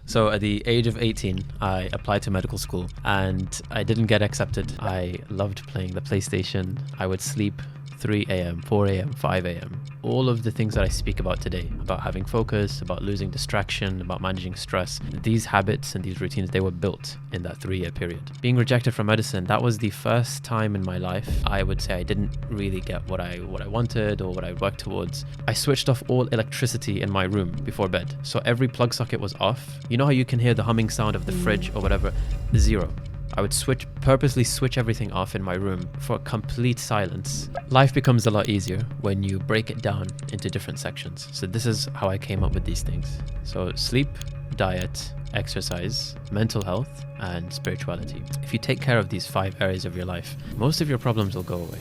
So at the age of 18, I applied to medical school and I didn't get accepted. I loved playing the PlayStation. I would sleep 3 a.m., 4 a.m., 5 a.m. All of the things that I speak about today, about having focus, about losing distraction, about managing stress, these habits and these routines, they were built in that 3-year period. Being rejected from medicine, that was the first time in my life I would say I didn't really get what I wanted or what I worked towards. I switched off all electricity in my room before bed. So every plug socket was off. You know how you can hear the humming sound of the fridge or whatever? Zero. I would purposely switch everything off in my room for complete silence. Life becomes a lot easier when you break it down into different sections. So this is how I came up with these things. So sleep, diet, exercise, mental health, and spirituality. If you take care of these 5 areas of your life, most of your problems will go away.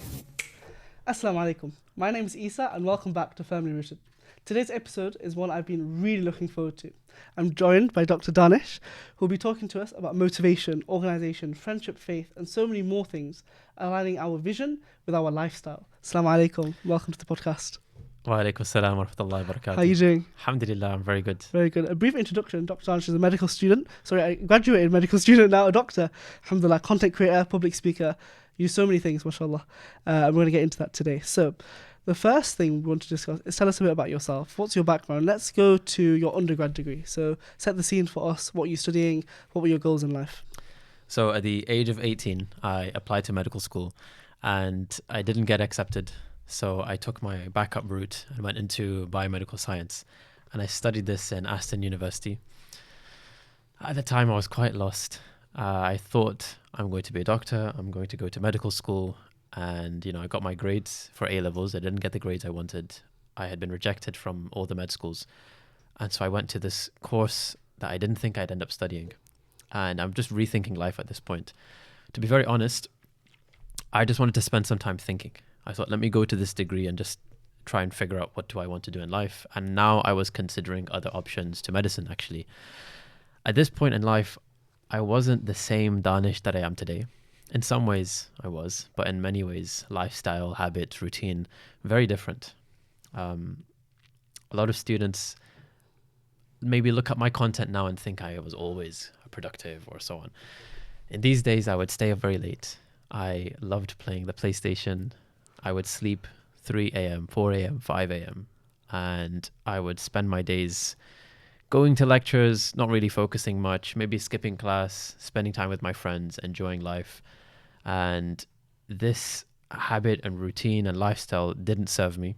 Assalamu alaikum. My name is Isa and welcome back to Firmly Rooted. Today's episode is one I've been really looking forward to. I'm joined by Dr. Daanish, who will be talking to us about motivation, organisation, friendship, faith, and so many more things, aligning our vision with our lifestyle. Assalamu alaikum. Welcome to the podcast. Wa alaikum assalam wa rahmatullahi wa barakatuh. How are you doing? Alhamdulillah, I'm very good. Very good. A brief introduction. Dr. Daanish is a medical student. I graduated medical student, now a doctor. Alhamdulillah, content creator, public speaker. You do so many things, mashallah. We're going to get into that today. So, the first thing we want to discuss is tell us a bit about yourself. What's your background? Let's go to your undergrad degree. So set the scene for us. What are you studying? What were your goals in life? So at the age of 18, I applied to medical school and I didn't get accepted. So I took my backup route and went into biomedical science. And I studied this in Aston University. At the time, I was quite lost. I thought I'm going to be a doctor. I'm going to go to medical school. And, I got my grades for A-levels. I didn't get the grades I wanted. I had been rejected from all the med schools. And so I went to this course that I didn't think I'd end up studying. And I'm just rethinking life at this point. To be very honest, I just wanted to spend some time thinking. I thought, let me go to this degree and just try and figure out what do I want to do in life. And now I was considering other options to medicine, actually. At this point in life, I wasn't the same Daanish that I am today. In some ways I was, but in many ways, lifestyle, habit, routine, very different. A lot of students maybe look at my content now and think I was always productive or so on. In these days, I would stay up very late. I loved playing the PlayStation. I would sleep 3 a.m., 4 a.m., 5 a.m. And I would spend my days going to lectures, not really focusing much, maybe skipping class, spending time with my friends, enjoying life. And this habit and routine and lifestyle didn't serve me.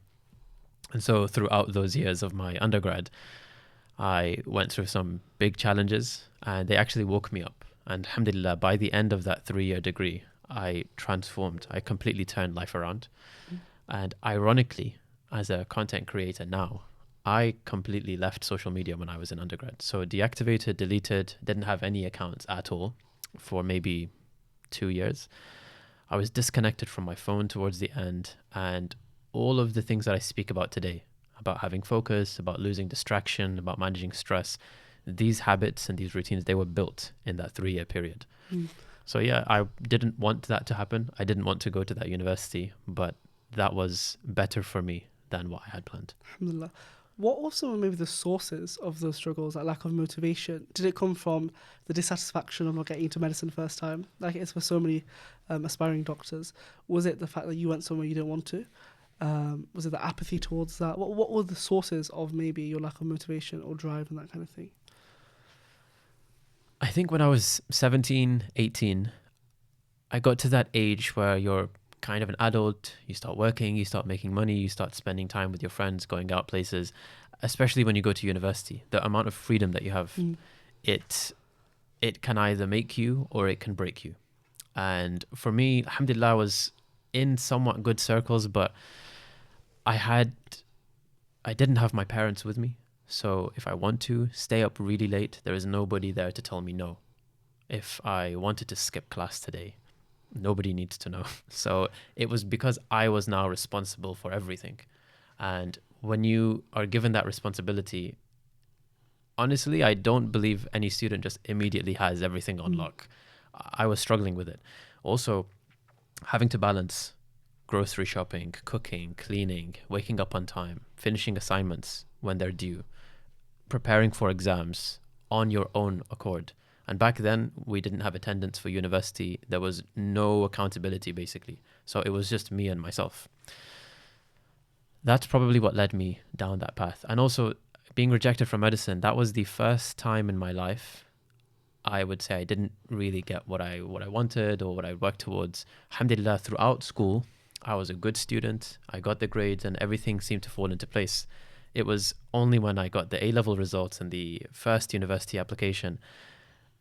And so throughout those years of my undergrad, I went through some big challenges and they actually woke me up. And alhamdulillah, by the end of that 3-year degree, I transformed. I completely turned life around. And ironically, as a content creator now, I completely left social media when I was in undergrad. So deactivated, deleted, didn't have any accounts at all for maybe 2 years. I was disconnected from my phone towards the end, and all of the things that I speak about today, about having focus, about losing distraction, about managing stress, these habits and these routines, they were built in that 3-year period. So yeah, I didn't want that to happen. I didn't want to go to that university, but that was better for me than what I had planned. Alhamdulillah. What also were maybe the sources of those struggles, like lack of motivation? Did it come from the dissatisfaction of not getting into medicine first time, like it is for so many aspiring doctors? Was it the fact that you went somewhere you didn't want to? Was it the apathy towards that? What were the sources of maybe your lack of motivation or drive and that kind of thing? I think when I was 17, 18, I got to that age where you're kind of an adult, you start working, you start making money, you start spending time with your friends, going out places, especially when you go to university. The amount of freedom that you have, it can either make you or it can break you. And for me, alhamdulillah, I was in somewhat good circles, but I didn't have my parents with me. So if I want to stay up really late, there is nobody there to tell me no. If I wanted to skip class today, nobody needs to know. So it was because I was now responsible for everything. And when you are given that responsibility, honestly, I don't believe any student just immediately has everything on lock. I was struggling with it. Also, having to balance grocery shopping, cooking, cleaning, waking up on time, finishing assignments when they're due, preparing for exams, on your own accord. And back then, we didn't have attendance for university. There was no accountability, basically. So it was just me and myself. That's probably what led me down that path. And also, being rejected from medicine, that was the first time in my life I would say I didn't really get what I wanted or what I worked towards. Alhamdulillah, throughout school, I was a good student. I got the grades and everything seemed to fall into place. It was only when I got the A-level results and the first university application,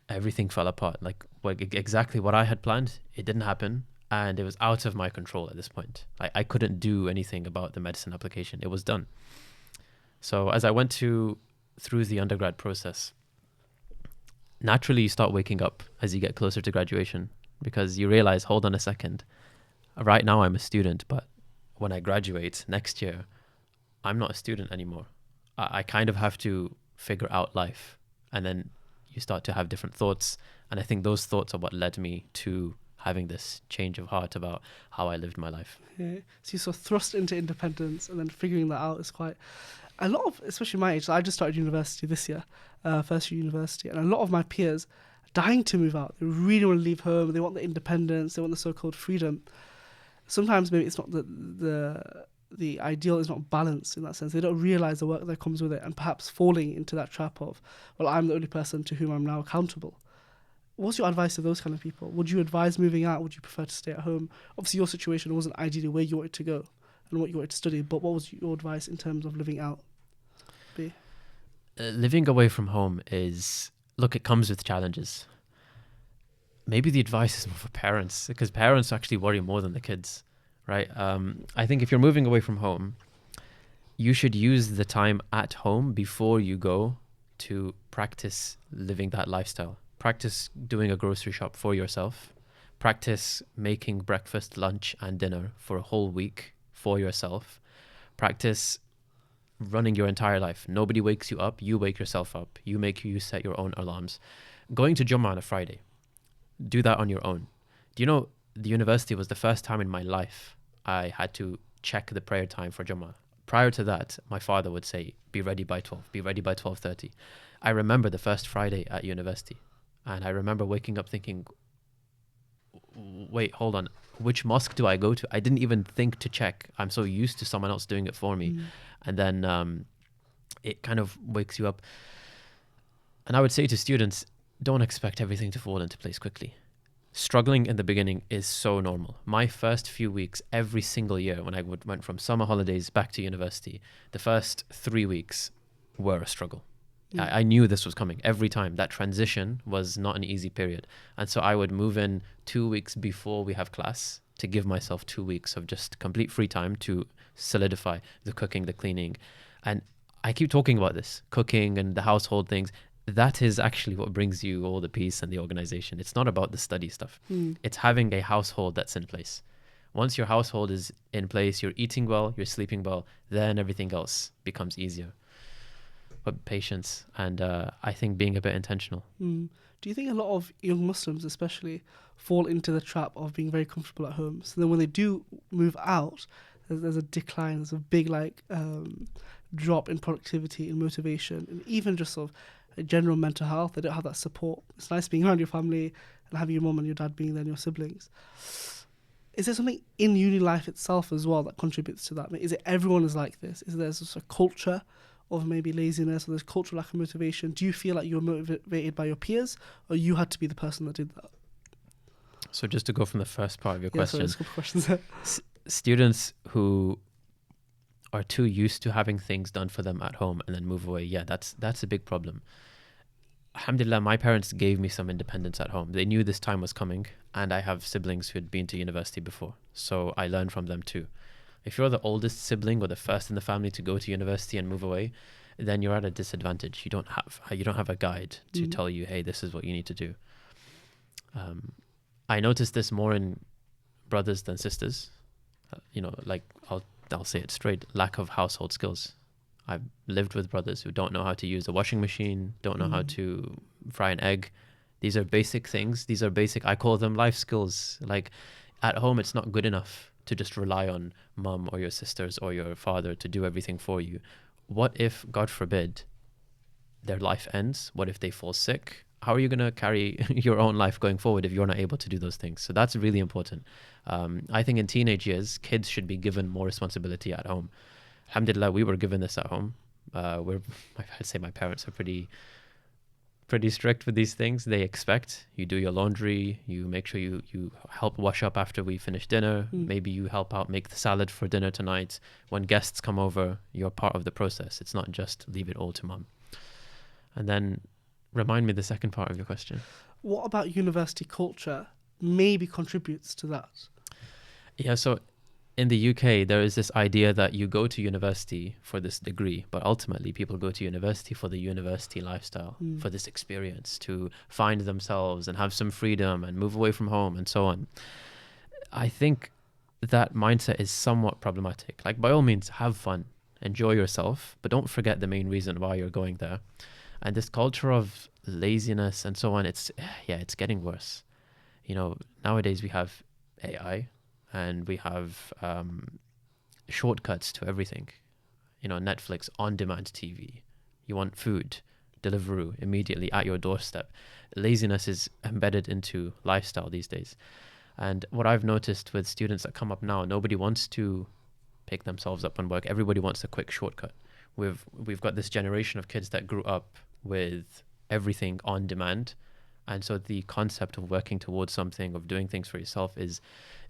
everything fell apart. Like exactly what I had planned, it didn't happen. And it was out of my control at this point. I couldn't do anything about the medicine application. It was done. So as I went through the undergrad process, naturally you start waking up as you get closer to graduation, because you realize, hold on a second, right now I'm a student, but when I graduate next year, I'm not a student anymore. I kind of have to figure out life. And then you start to have different thoughts. And I think those thoughts are what led me to having this change of heart about how I lived my life. Yeah. So you're sort of thrust into independence, and then figuring that out is quite a lot of, especially my age. So I just started university this year, first year university, and a lot of my peers are dying to move out. They really want to leave home. They want the independence. They want the so-called freedom. Sometimes maybe it's not the ideal is not balanced in that sense. They don't realize the work that comes with it, and perhaps falling into that trap of, well, I'm the only person to whom I'm now accountable. What's your advice to those kind of people? Would you advise moving out? Would you prefer to stay at home? Obviously, your situation wasn't ideally where you wanted to go and what you wanted to study, but what was your advice in terms of living out? Living away from home is, look, it comes with challenges. Maybe the advice is more for parents, because parents actually worry more than the kids, right? I think if you're moving away from home, you should use the time at home before you go to practice living that lifestyle. Practice doing a grocery shop for yourself. Practice making breakfast, lunch, and dinner for a whole week for yourself. Practice running your entire life. Nobody wakes you up. You wake yourself up. You set your own alarms. Going to Jummah on a Friday. Do that on your own. Do you know, the university was the first time in my life I had to check the prayer time for Jummah. Prior to that, my father would say, be ready by 12, be ready by 12:30. I remember the first Friday at university. And I remember waking up thinking, wait, hold on. Which mosque do I go to? I didn't even think to check. I'm so used to someone else doing it for me. And then it kind of wakes you up. And I would say to students, don't expect everything to fall into place quickly. Struggling in the beginning is so normal. My first few weeks, every single year, when I went from summer holidays back to university, the first 3 weeks were a struggle. I knew this was coming every time. That transition was not an easy period. And so I would move in 2 weeks before we have class to give myself 2 weeks of just complete free time to solidify the cooking, the cleaning. And I keep talking about this, cooking and the household things. That is actually what brings you all the peace and the organization. It's not about the study stuff. It's having a household that's in place. Once your household is in place, you're eating well, you're sleeping well, then everything else becomes easier. But patience and I think being a bit intentional. Do you think a lot of young Muslims especially fall into the trap of being very comfortable at home? So then when they do move out, there's a decline, there's a big drop in productivity and motivation, and even just sort of a general mental health. They don't have that support. It's nice being around your family and having your mum and your dad being there and your siblings. Is there something in uni life itself as well that contributes to that? Is it everyone is like this? Is there just a culture of maybe laziness, or there's cultural lack of motivation? Do you feel like you're motivated by your peers, or you had to be the person that did that? So just to go from the first part of your question, there's a couple of questions there. Students who are too used to having things done for them at home and then move away, that's a big problem. Alhamdulillah, my parents gave me some independence at home. They knew this time was coming, and I have siblings who had been to university before, so I learned from them too. If you're the oldest sibling or the first in the family to go to university and move away, then you're at a disadvantage. You don't have a guide to tell you, hey, this is what you need to do. I noticed this more in brothers than sisters. I'll say it straight: lack of household skills. I've lived with brothers who don't know how to use a washing machine, don't know how to fry an egg. These are basic things. These are basic, I call them life skills. Like at home, it's not good enough to just rely on mum or your sisters or your father to do everything for you. What if, God forbid, their life ends? What if they fall sick? How are you going to carry your own life going forward if you're not able to do those things? So that's really important. I think in teenage years, kids should be given more responsibility at home. Alhamdulillah, we were given this at home. I'd say my parents are pretty strict with these things. They expect you do your laundry, you make sure you help wash up after we finish dinner. Maybe you help out make the salad for dinner tonight. When guests come over, you're part of the process. It's not just leave it all to mum. And then remind me the second part of your question. What about university culture maybe contributes to that? Yeah, so in the UK, there is this idea that you go to university for this degree, but ultimately people go to university for the university lifestyle, for this experience, to find themselves and have some freedom and move away from home and so on. I think that mindset is somewhat problematic. Like, by all means, have fun, enjoy yourself, but don't forget the main reason why you're going there. And this culture of laziness and so on, it's getting worse. You know, nowadays we have AI and we have shortcuts to everything. You know, Netflix, on-demand TV. You want food, Deliveroo, immediately at your doorstep. Laziness is embedded into lifestyle these days. And what I've noticed with students that come up now, nobody wants to pick themselves up and work. Everybody wants a quick shortcut. We've got this generation of kids that grew up with everything on demand, and so the concept of working towards something, of doing things for yourself is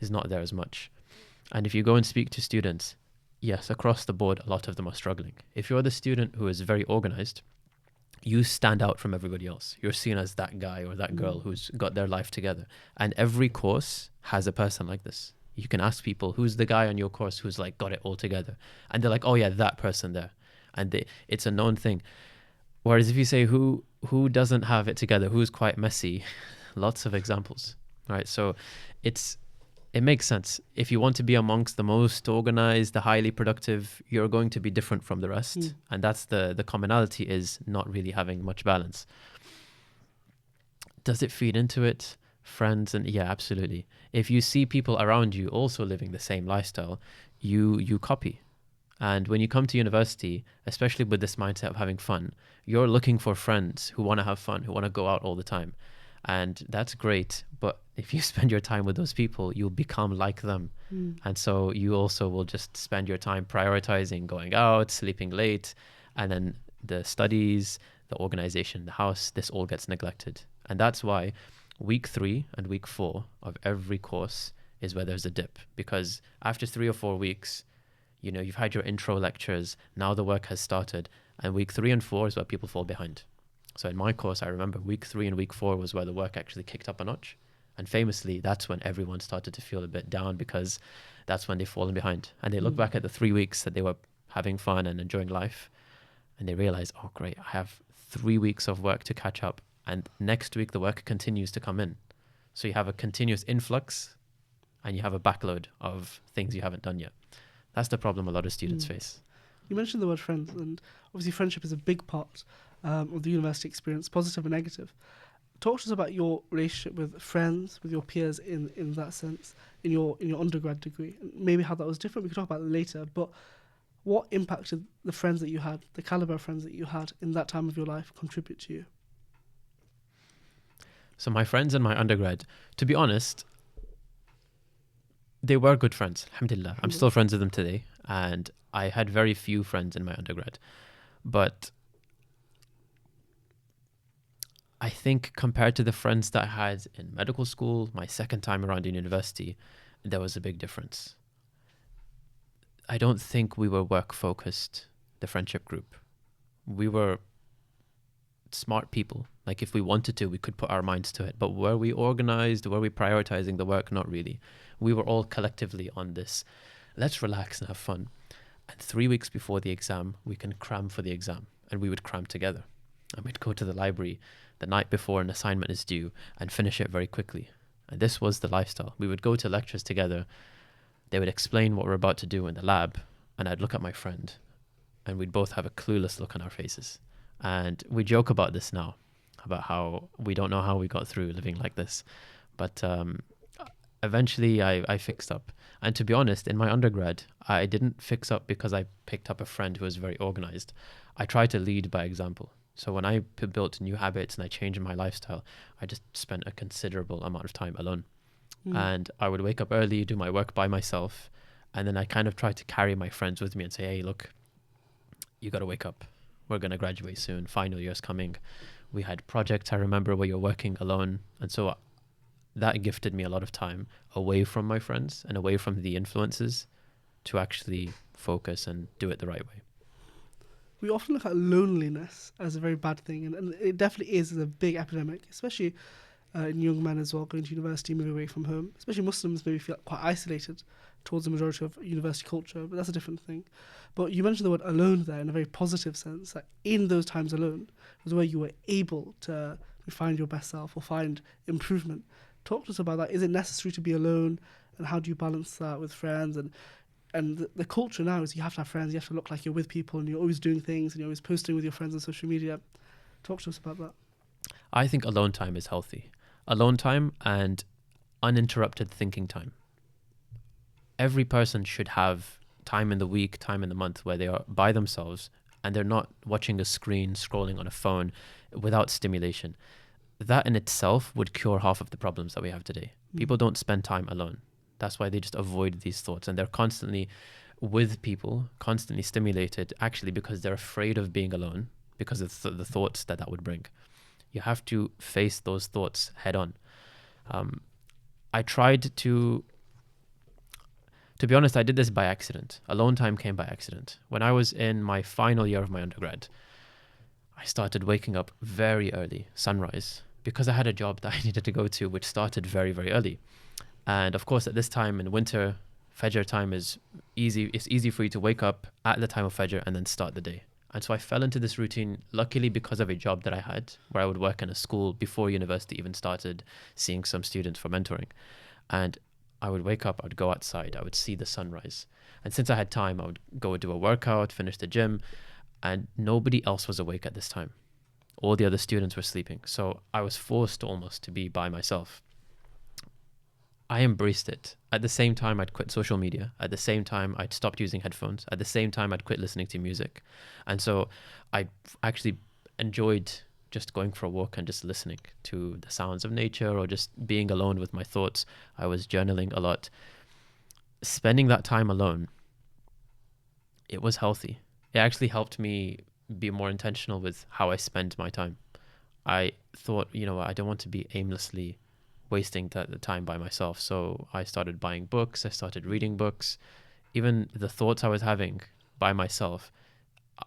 not there as much. And if you go and speak to students, yes, across the board, a lot of them are struggling. If you're the student who is very organized, you stand out from everybody else. You're seen as that guy or that girl who's got their life together. And every course has a person like this. You can ask people, who's the guy on your course who's like got it all together? And they're like, oh yeah, that person there. And it's a known thing. Whereas if you say who doesn't have it together, who's quite messy, lots of examples, right? So it makes sense. If you want to be amongst the most organized, the highly productive, you're going to be different from the rest. And that's the commonality, is not really having much balance. Does it feed into it? Friends, and yeah, absolutely. If you see people around you also living the same lifestyle, you copy. And when you come to university, especially with this mindset of having fun, you're looking for friends who want to have fun, who want to go out all the time. And that's great. But if you spend your time with those people, you'll become like them. And so you also will just spend your time prioritizing going out, sleeping late, and then the studies, the organization, the house, this all gets neglected. And that's why week 3 and week 4 of every course is where there's a dip. Because after 3 or 4 weeks, you know, you've had your intro lectures, now the work has started, and week 3 and 4 is where people fall behind. So in my course, I remember week 3 and week 4 was where the work actually kicked up a notch. And famously, that's when everyone started to feel a bit down, because that's when they've fallen behind. And they look back at the 3 weeks that they were having fun and enjoying life, and they realize, oh great, I have 3 weeks of work to catch up. And next week, the work continues to come in. So you have a continuous influx and you have a backload of things you haven't done yet. That's the problem a lot of students face. You mentioned the word friends, and obviously friendship is a big part of the university experience, positive and negative. Talk to us about your relationship with friends, with your peers in that sense, in your undergrad degree, and maybe how that was different. We can talk about it later, but what impact did the friends that you had, the caliber of friends that you had in that time of your life, contribute to you? So my friends in my undergrad, to be honest, they were good friends, alhamdulillah. I'm still friends with them today, and I had very few friends in my undergrad. But I think compared to the friends that I had in medical school, my second time around in university, there was a big difference. I don't think we were work-focused, the friendship group. We were smart people. Like, if we wanted to, we could put our minds to it. But were we organized? Were we prioritizing the work? Not really. We were all collectively on this, let's relax and have fun. And 3 weeks before the exam, we can cram for the exam. And we would cram together. And we'd go to the library the night before an assignment is due and finish it very quickly. And this was the lifestyle. We would go to lectures together. They would explain what we're about to do in the lab. And I'd look at my friend and we'd both have a clueless look on our faces. And we joke about this now, about how we don't know how we got through living like this. But eventually I fixed up. And to be honest, in my undergrad, I didn't fix up because I picked up a friend who was very organized. I tried to lead by example. So when I built new habits and I changed my lifestyle, I just spent a considerable amount of time alone. And I would wake up early, do my work by myself, and then I kind of tried to carry my friends with me and say, hey, look, you got to wake up. We're going to graduate soon. Final year's coming. We had projects, I remember, where you're working alone. And so that gifted me a lot of time away from my friends and away from the influences to actually focus and do it the right way. We often look at loneliness as a very bad thing, and it definitely is a big epidemic, especially in young men as well, going to university, moving away from home. Especially Muslims maybe feel quite isolated towards the majority of university culture, but that's a different thing. But you mentioned the word alone there in a very positive sense, that in those times alone was where you were able to find your best self or find improvement. Talk to us about that. Is it necessary to be alone, and how do you balance that with friends? And the culture now is you have to have friends, you have to look like you're with people, and you're always doing things, and you're always posting with your friends on social media. Talk to us about that. I think alone time is healthy. Alone time and uninterrupted thinking time. Every person should have time in the week, time in the month where they are by themselves and they're not watching a screen, scrolling on a phone without stimulation. That in itself would cure half of the problems that we have today. People don't spend time alone. That's why they just avoid these thoughts, and they're constantly with people, constantly stimulated, actually because they're afraid of being alone because of the thoughts that would bring. You have to face those thoughts head on. I tried to be honest, I did this by accident. Alone time came by accident. When I was in my final year of my undergrad, I started waking up very early, sunrise, because I had a job that I needed to go to, which started very, very early. And of course, at this time in winter, Fajr time is easy. It's easy for you to wake up at the time of Fajr and then start the day. And so I fell into this routine, luckily because of a job that I had, where I would work in a school before university even started, seeing some students for mentoring. And I would wake up, I would go outside, I would see the sunrise. And since I had time, I would go do a workout, finish the gym, and nobody else was awake at this time. All the other students were sleeping. So I was forced almost to be by myself. I embraced it. At the same time, I'd quit social media. At the same time, I'd stopped using headphones. At the same time, I'd quit listening to music. And so I actually enjoyed just going for a walk and just listening to the sounds of nature or just being alone with my thoughts. I was journaling a lot. Spending that time alone, it was healthy. It actually helped me be more intentional with how I spend my time. I thought, I don't want to be aimlessly wasting the time by myself. So I started buying books. I started reading books. Even the thoughts I was having by myself,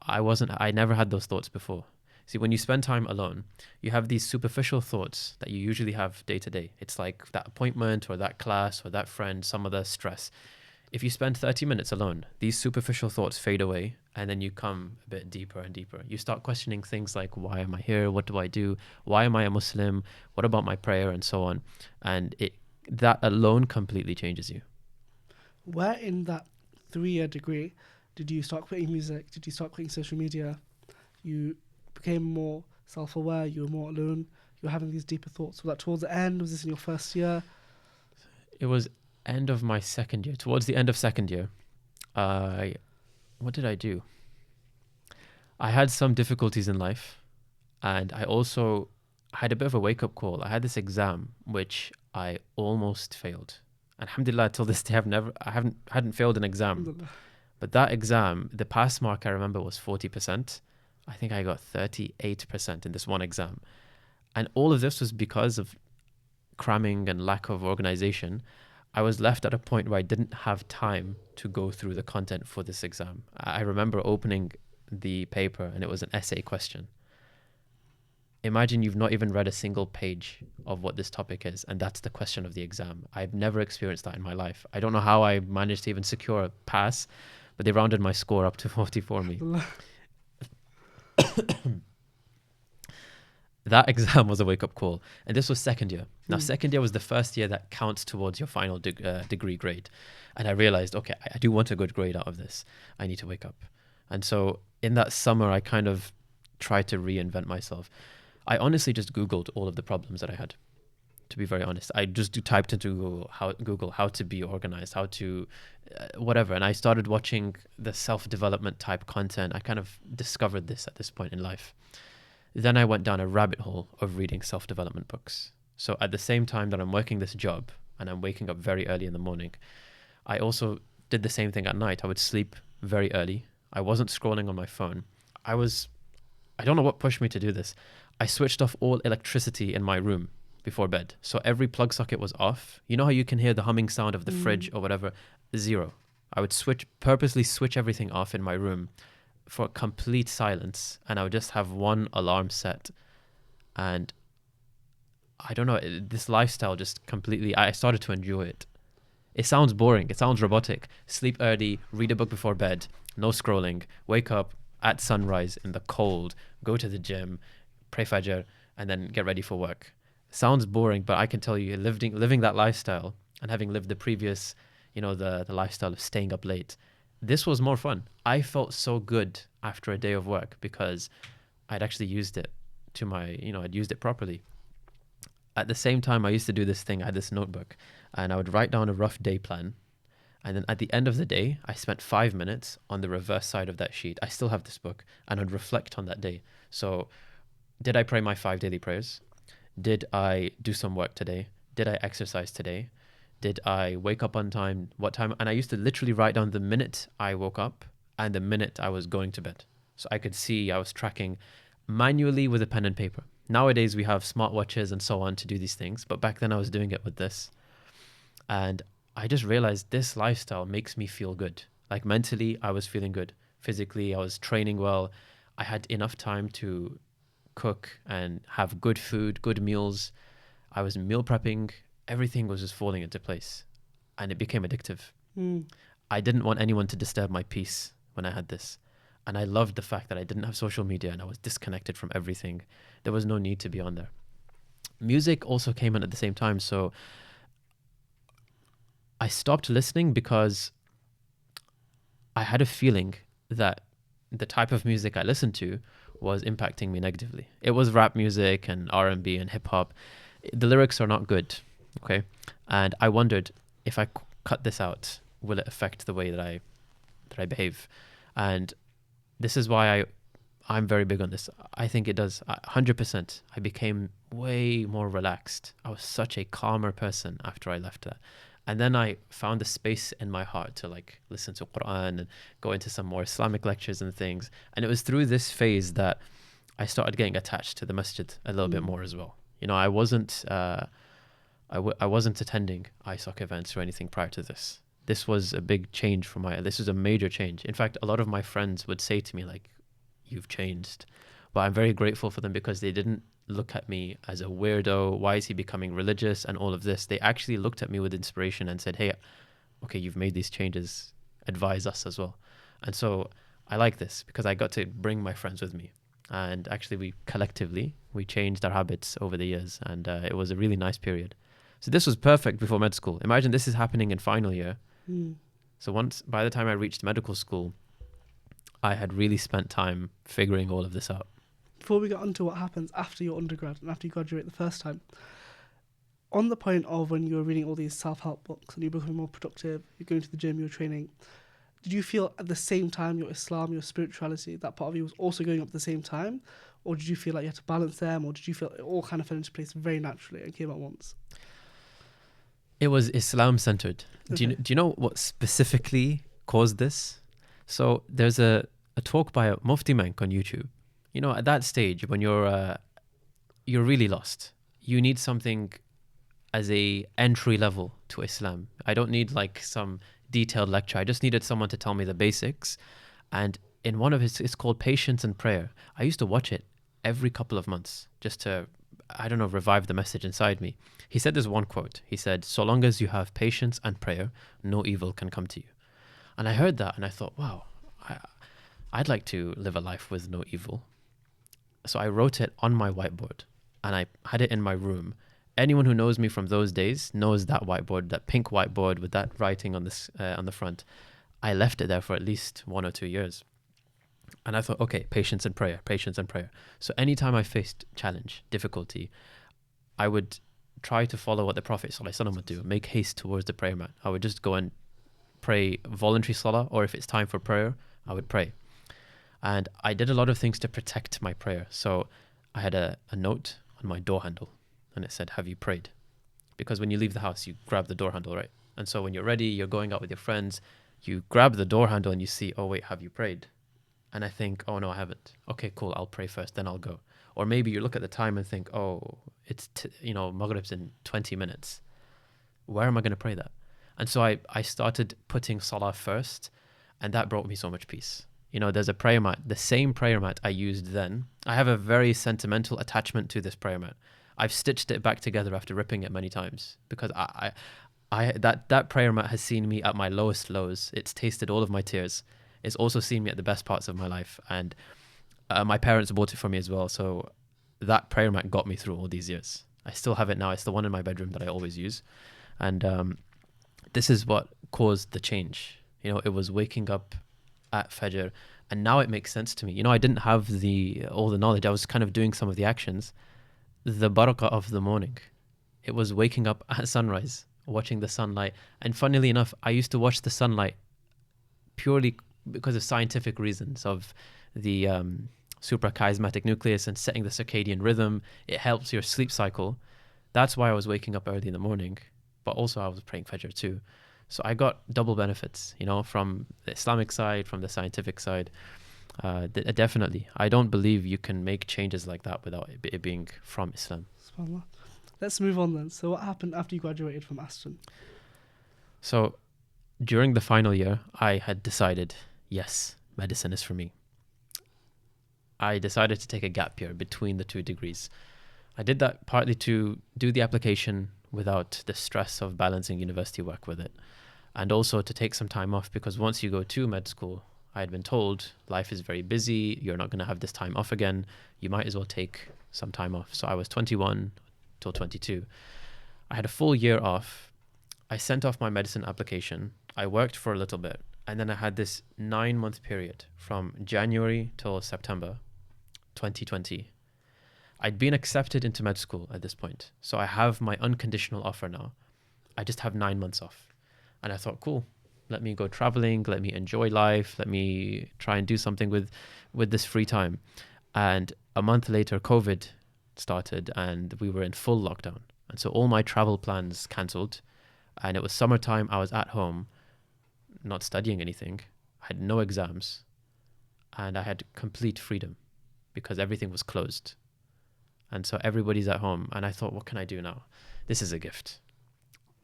I never had those thoughts before. See, when you spend time alone, you have these superficial thoughts that you usually have day to day. It's like that appointment or that class or that friend, some other stress. If you spend 30 minutes alone, these superficial thoughts fade away, and then you come a bit deeper and deeper. You start questioning things like, why am I here? What do I do? Why am I a Muslim? What about my prayer? And so on. And that alone completely changes you. Where in that 3-year degree did you start quitting music? Did you start quitting social media? You became more self-aware, you were more alone, you were having these deeper thoughts. Was that towards the end? Was this in your first year? It was end of my second year. Towards the end of second year, what did I do? I had some difficulties in life, and I also had a bit of a wake-up call. I had this exam which I almost failed. Alhamdulillah, till this day I hadn't failed an exam. But that exam, the pass mark I remember was 40%. I think I got 38% in this one exam. And all of this was because of cramming and lack of organization. I was left at a point where I didn't have time to go through the content for this exam. I remember opening the paper and it was an essay question. Imagine you've not even read a single page of what this topic is, and that's the question of the exam. I've never experienced that in my life. I don't know how I managed to even secure a pass, but they rounded my score up to 40 for me. That exam was a wake-up call, and this was second year. Now, second year was the first year that counts towards your final degree grade, and I realized, okay, I do want a good grade out of this. I need to wake up. And so in that summer, I kind of tried to reinvent myself. I honestly just Googled all of the problems that I had, to be very honest. I just typed into Google how to be organized, how to whatever, and I started watching the self-development type content. I kind of discovered this at this point in life. Then I went down a rabbit hole of reading self-development books. So at the same time that I'm working this job and I'm waking up very early in the morning, I also did the same thing at night. I would sleep very early. I wasn't scrolling on my phone. I don't know what pushed me to do this. I switched off all electricity in my room before bed. So every plug socket was off. You know how you can hear the humming sound of the fridge or whatever? Zero. I would purposely switch everything off in my room for complete silence, and I would just have one alarm set. And I don't know, this lifestyle just completely, I started to enjoy it. It sounds boring. It sounds robotic. Sleep early, read a book before bed, no scrolling, wake up at sunrise in the cold, go to the gym, pray Fajr, and then get ready for work. Sounds boring, but I can tell you, living that lifestyle and having lived the previous, the lifestyle of staying up late, this was more fun. I felt so good after a day of work because I'd actually used it I'd used it properly. At the same time, I used to do this thing. I had this notebook and I would write down a rough day plan. And then at the end of the day, I spent 5 minutes on the reverse side of that sheet. I still have this book and I'd reflect on that day. So did I pray my 5 daily prayers? Did I do some work today? Did I exercise today? Did I wake up on time? What time? And I used to literally write down the minute I woke up and the minute I was going to bed. So I could see I was tracking manually with a pen and paper. Nowadays we have smartwatches and so on to do these things, but back then I was doing it with this. And I just realized this lifestyle makes me feel good. Like mentally, I was feeling good. Physically, I was training well. I had enough time to cook and have good food, good meals. I was meal prepping. Everything was just falling into place. And it became addictive. I didn't want anyone to disturb my peace when I had this. And I loved the fact that I didn't have social media and I was disconnected from everything. There was no need to be on there. Music also came in at the same time. So I stopped listening because I had a feeling that the type of music I listened to was impacting me negatively. It was rap music and R&B and hip hop. The lyrics are not good, okay? And I wondered, if I cut this out, will it affect the way that I behave? And this is why I'm very big on this. I think it does. 100%. I became way more relaxed. I was such a calmer person after I left that. And then I found the space in my heart to listen to Quran and go into some more Islamic lectures and things. And it was through this phase that I started getting attached to the masjid a little bit more as well. I wasn't attending ISOC events or anything prior to this. This was a big change for this was a major change. In fact, a lot of my friends would say to me you've changed. But I'm very grateful for them because they didn't look at me as a weirdo. Why is he becoming religious and all of this? They actually looked at me with inspiration and said, hey, okay, you've made these changes. Advise us as well. And so I like this because I got to bring my friends with me. And actually we changed our habits over the years. And it was a really nice period. So this was perfect before med school. Imagine this is happening in final year. So by the time I reached medical school, I had really spent time figuring all of this out. Before we get on to what happens after your undergrad and after you graduate the first time, on the point of when you were reading all these self-help books and you're becoming more productive, you're going to the gym, you're training, did you feel at the same time your Islam, your spirituality, that part of you was also going up at the same time? Or did you feel like you had to balance them? Or did you feel it all kind of fell into place very naturally and came at once? It was Islam-centered. Okay. Do you know what specifically caused this? So there's a talk by a Mufti Mank on YouTube. At that stage when you're really lost, you need something as a entry level to Islam. I don't need some detailed lecture. I just needed someone to tell me the basics. And in one of it's called Patience and Prayer. I used to watch it every couple of months just to, revive the message inside me. He said this one quote. He said, so long as you have patience and prayer, no evil can come to you. And I heard that and I thought, wow, I'd like to live a life with no evil. So I wrote it on my whiteboard and I had it in my room. Anyone who knows me from those days knows that whiteboard, that pink whiteboard with that writing on the front. I left it there for at least 1 or 2 years. And I thought, okay, patience and prayer. So anytime I faced challenge, difficulty, I would try to follow what the Prophet ﷺ would do, make haste towards the prayer mat. I would just go and pray voluntary salah, or if it's time for prayer, I would pray. And I did a lot of things to protect my prayer. So I had a note on my door handle, and it said, "Have you prayed?" Because when you leave the house, you grab the door handle, right? And so when you're ready, you're going out with your friends, you grab the door handle and you see, "Oh wait, have you prayed?" And I think, "Oh no, I haven't." Okay, cool. I'll pray first, then I'll go. Or maybe you look at the time and think, "Oh, it's Maghrib's in 20 minutes. Where am I going to pray that?" And so I started putting Salah first, and that brought me so much peace. There's a prayer mat, the same prayer mat I used then. I have a very sentimental attachment to this prayer mat. I've stitched it back together after ripping it many times because that prayer mat has seen me at my lowest lows. It's tasted all of my tears. It's also seen me at the best parts of my life, and my parents bought it for me as well. So that prayer mat got me through all these years. I still have it now. It's the one in my bedroom that I always use, and this is what caused the change. It was waking up at Fajr, and now it makes sense to me. I didn't have all the knowledge. I was kind of doing some of the actions. The barakah of the morning. It was waking up at sunrise, watching the sunlight. And funnily enough, I used to watch the sunlight purely because of scientific reasons of the suprachiasmatic nucleus and setting the circadian rhythm. It helps your sleep cycle. That's why I was waking up early in the morning. But also I was praying Fajr too. So I got double benefits, from the Islamic side, from the scientific side. Definitely. I don't believe you can make changes like that without it being from Islam. SubhanAllah. Let's move on then. So what happened after you graduated from Aston? So during the final year, I had decided, yes, medicine is for me. I decided to take a gap year between the 2 degrees. I did that partly to do the application without the stress of balancing university work with it, and also to take some time off, because once you go to med school, I had been told life is very busy, you're not going to have this time off again, you might as well take some time off. So I was 21 till 22. I had a full year off. I sent off my medicine application. I worked for a little bit, and then I had this 9-month period from January till September 2020. I'd been accepted into med school at this point, so I have my unconditional offer now. I just have 9 months off. And I thought, cool, let me go traveling, let me enjoy life, let me try and do something with this free time. And a month later, COVID started and we were in full lockdown. And so all my travel plans cancelled. And it was summertime, I was at home, not studying anything. I had no exams. And I had complete freedom because everything was closed. And so everybody's at home. And I thought, what can I do now? This is a gift.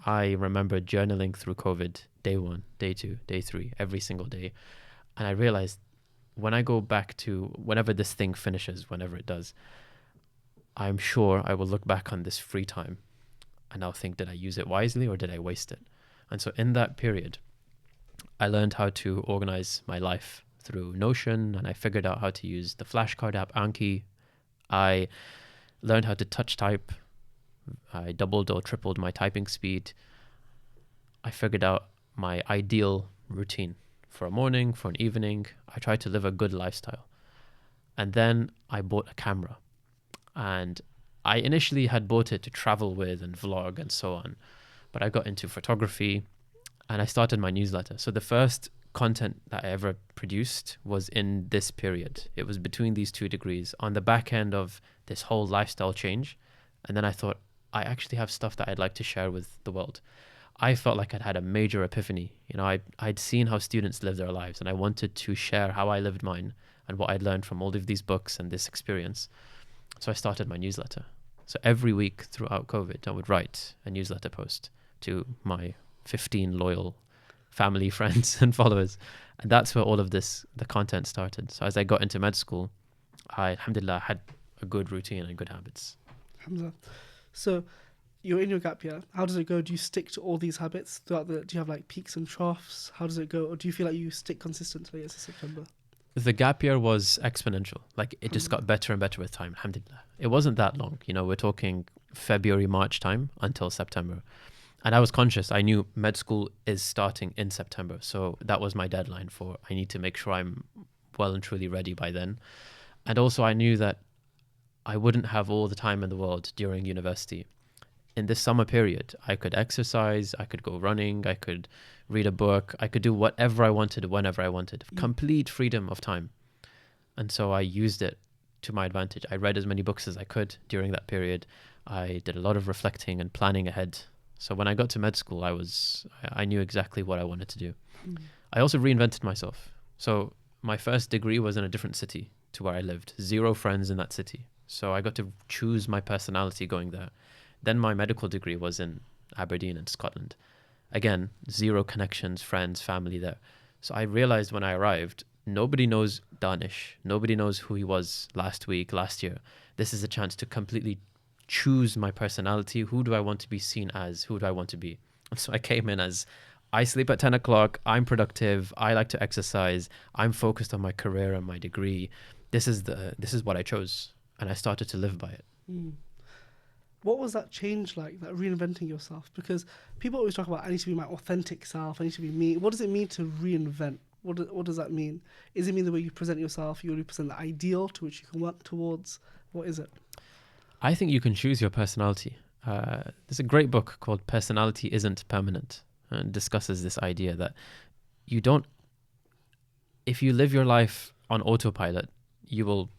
I remember journaling through COVID, day 1, day 2, day 3, every single day. And I realized when I go back to whenever this thing finishes, whenever it does, I'm sure I will look back on this free time and I'll think, did I use it wisely or did I waste it? And so in that period, I learned how to organize my life through Notion, and I figured out how to use the flashcard app Anki. I learned how to touch type. I doubled or tripled my typing speed. I figured out my ideal routine for a morning, for an evening. I tried to live a good lifestyle. And then I bought a camera. And I initially had bought it to travel with and vlog and so on. But I got into photography and I started my newsletter. So the first content that I ever produced was in this period. It was between these 2 degrees on the back end of this whole lifestyle change. And then I thought, I actually have stuff that I'd like to share with the world. I felt like I'd had a major epiphany. I'd seen how students live their lives and I wanted to share how I lived mine and what I'd learned from all of these books and this experience. So I started my newsletter. So every week throughout COVID, I would write a newsletter post to my 15 loyal family, friends, and followers. And that's where all of the content started. So as I got into med school, I, alhamdulillah, had a good routine and good habits. Alhamdulillah. So you're in your gap year. How does it go? Do you stick to all these habits throughout do you have like peaks and troughs? How does it go? Or do you feel like you stick consistently as a September? The gap year was exponential. Like it just got better and better with time, alhamdulillah. It wasn't that long. We're talking February, March time until September. And I was conscious. I knew med school is starting in September. So that was my deadline for, I need to make sure I'm well and truly ready by then. And also I knew that I wouldn't have all the time in the world during university. In this summer period, I could exercise, I could go running, I could read a book, I could do whatever I wanted, whenever I wanted. Complete freedom of time. And so I used it to my advantage. I read as many books as I could during that period. I did a lot of reflecting and planning ahead. So when I got to med school, I knew exactly what I wanted to do. I also reinvented myself. So my first degree was in a different city to where I lived. 0 friends in that city. So I got to choose my personality going there. Then my medical degree was in Aberdeen in Scotland. Again, 0 connections, friends, family there. So I realized when I arrived, nobody knows Daanish. Nobody knows who he was last week, last year. This is a chance to completely choose my personality. Who do I want to be seen as? Who do I want to be? And so I came in as, I sleep at 10 o'clock. I'm productive. I like to exercise. I'm focused on my career and my degree. This is what I chose. And I started to live by it. What was that change like, that reinventing yourself? Because people always talk about, I need to be my authentic self, I need to be me. What does it mean to reinvent? What does that mean? Is it mean the way you present yourself, you only present the ideal to which you can work towards? What is it? I think you can choose your personality. There's a great book called Personality Isn't Permanent, and discusses this idea that if you live your life on autopilot, you will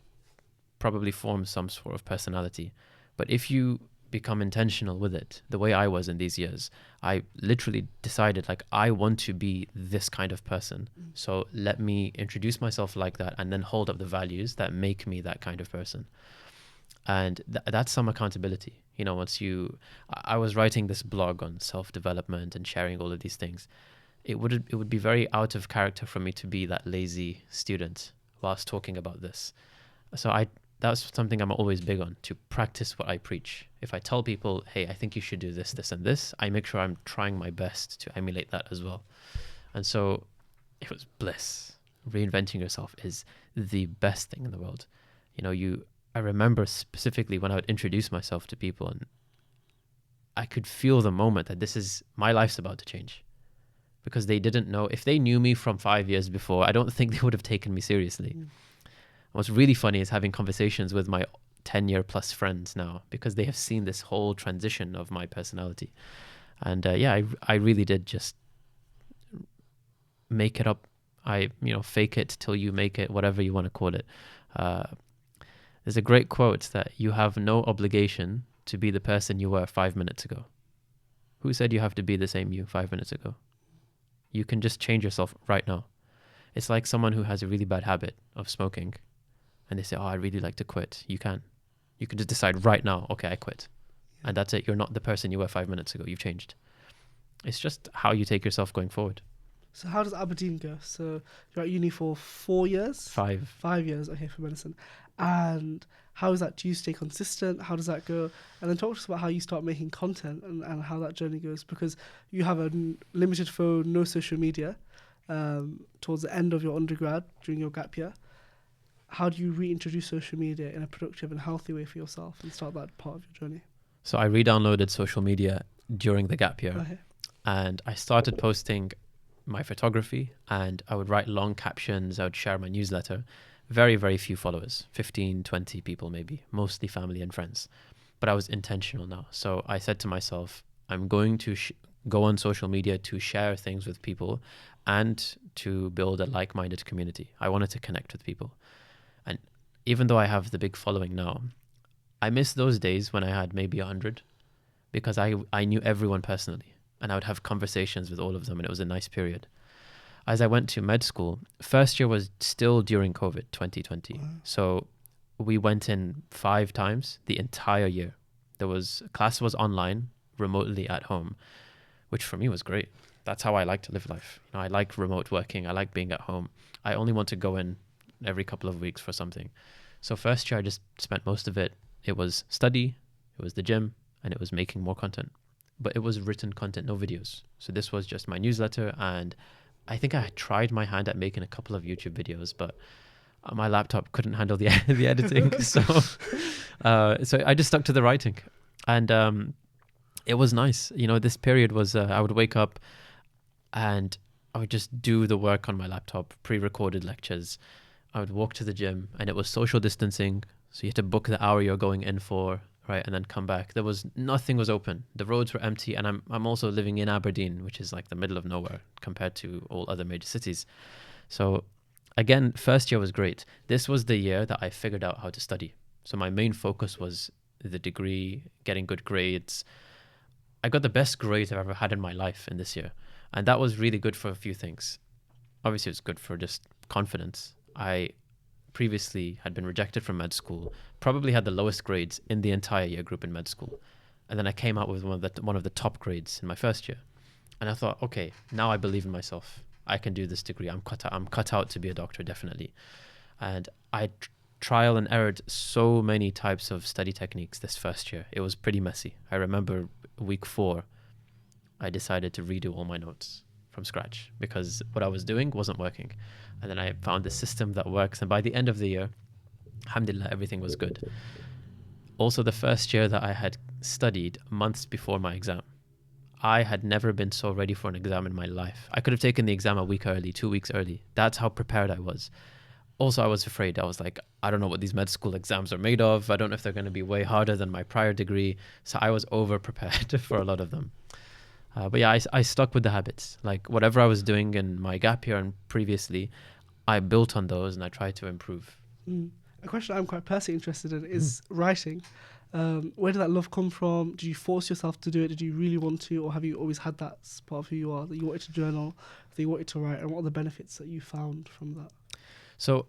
probably form some sort of personality. But if you become intentional with it, the way I was in these years, I literally decided, like, I want to be this kind of person. So let me introduce myself like that and then hold up the values that make me that kind of person. And that's some accountability. You know, I was writing this blog on self-development and sharing all of these things. It would be very out of character for me to be that lazy student whilst talking about this. So that's something I'm always big on, to practice what I preach. If I tell people, hey, I think you should do this, this, and this, I make sure I'm trying my best to emulate that as well. And so it was bliss. Reinventing yourself is the best thing in the world. You know, I remember specifically when I would introduce myself to people, and I could feel the moment that my life's about to change, because they didn't know. If they knew me from 5 years before, I don't think they would have taken me seriously. What's really funny is having conversations with my 10-year plus friends now, because they have seen this whole transition of my personality. And I really did just make it up. Fake it till you make it, whatever you want to call it. There's a great quote that you have no obligation to be the person you were 5 minutes ago. Who said you have to be the same you 5 minutes ago? You can just change yourself right now. It's like someone who has a really bad habit of smoking, and they say, I'd really like to quit. You can just decide right now, okay, I quit. And that's it. You're not the person you were 5 minutes ago. You've changed. It's just how you take yourself going forward. So how does Aberdeen go? So you're at uni for 4 years? 5. 5 years, okay, for medicine. And how is that? Do you stay consistent? How does that go? And then talk to us about how you start making content and how that journey goes, because you have a limited phone, no social media, towards the end of your undergrad, during your gap year. How do you reintroduce social media in a productive and healthy way for yourself and start that part of your journey? So I re-downloaded social media during the gap year. Okay. And I started posting my photography, and I would write long captions. I would share my newsletter. Very, very few followers, 15, 20 people maybe, mostly family and friends. But I was intentional now. So I said to myself, I'm going to go on social media to share things with people and to build a like-minded community. I wanted to connect with people. And even though I have the big following now, I miss those days when I had maybe 100, because I knew everyone personally, and I would have conversations with all of them, and it was a nice period. As I went to med school, first year was still during COVID, 2020. Wow. So we went in 5 times the entire year. Class was online, remotely at home, which for me was great. That's how I like to live life. I like remote working. I like being at home. I only want to go in every couple of weeks for something. So first year, I just spent most of it. It was study, it was the gym, and it was making more content. But it was written content, no videos. So this was just my newsletter, and I think I tried my hand at making a couple of YouTube videos, but my laptop couldn't handle the editing. So I just stuck to the writing, and it was nice. This period was, I would wake up and I would just do the work on my laptop, pre-recorded lectures. I would walk to the gym, and it was social distancing. So you had to book the hour you're going in for, right? And then come back. Nothing was open. The roads were empty. And I'm also living in Aberdeen, which is like the middle of nowhere compared to all other major cities. So again, first year was great. This was the year that I figured out how to study. So my main focus was the degree, getting good grades. I got the best grades I've ever had in my life in this year. And that was really good for a few things. Obviously, it's good for just confidence. I previously had been rejected from med school, probably had the lowest grades in the entire year group in med school. And then I came out with one of the top grades in my first year. And I thought, okay, now I believe in myself. I can do this degree. I'm cut out to be a doctor, definitely. And I trial and errored so many types of study techniques this first year. It was pretty messy. I remember week 4, I decided to redo all my notes from scratch because what I was doing wasn't working. And then I found the system that works. And by the end of the year, alhamdulillah, everything was good. Also, the first year that I had studied months before my exam, I had never been so ready for an exam in my life. I could have taken the exam a week early, 2 weeks early. That's how prepared I was. Also, I was afraid. I was like, I don't know what these med school exams are made of. I don't know if they're going to be way harder than my prior degree. So I was over prepared for a lot of them. But yeah, I stuck with the habits. Like whatever I was doing in my gap year and previously, I built on those and I tried to improve. A question I'm quite personally interested in is writing. Where did that love come from? Did you force yourself to do it? Did you really want to? Or have you always had that as part of who you are, that you wanted to journal, that you wanted to write? And what are the benefits that you found from that? So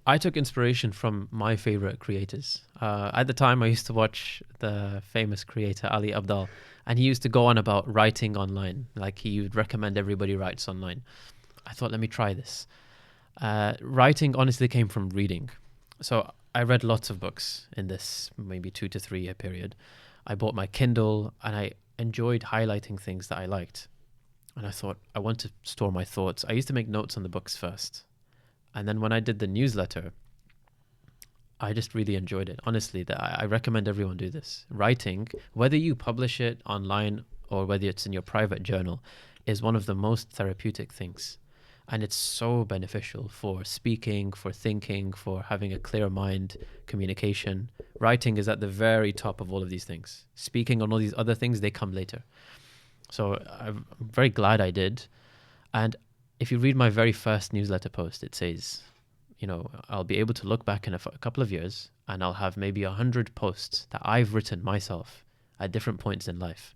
I took inspiration from my favorite creators. At the time, I used to watch the famous creator, Ali Abdal, and he used to go on about writing online. Like he would recommend everybody writes online. I thought, let me try this. Writing honestly came from reading. So I read lots of books in this maybe 2 to 3 year period. I bought my Kindle and I enjoyed highlighting things that I liked. And I thought, I want to store my thoughts. I used to make notes on the books first. And then when I did the newsletter, I just really enjoyed it. Honestly, I recommend everyone do this. Writing, whether you publish it online or whether it's in your private journal, is one of the most therapeutic things. And it's so beneficial for speaking, for thinking, for having a clear mind, communication. Writing is at the very top of all of these things. Speaking on all these other things, they come later. So I'm very glad I did. And if you read my very first newsletter post, it says, I'll be able to look back in a couple of years and I'll have maybe 100 posts that I've written myself at different points in life.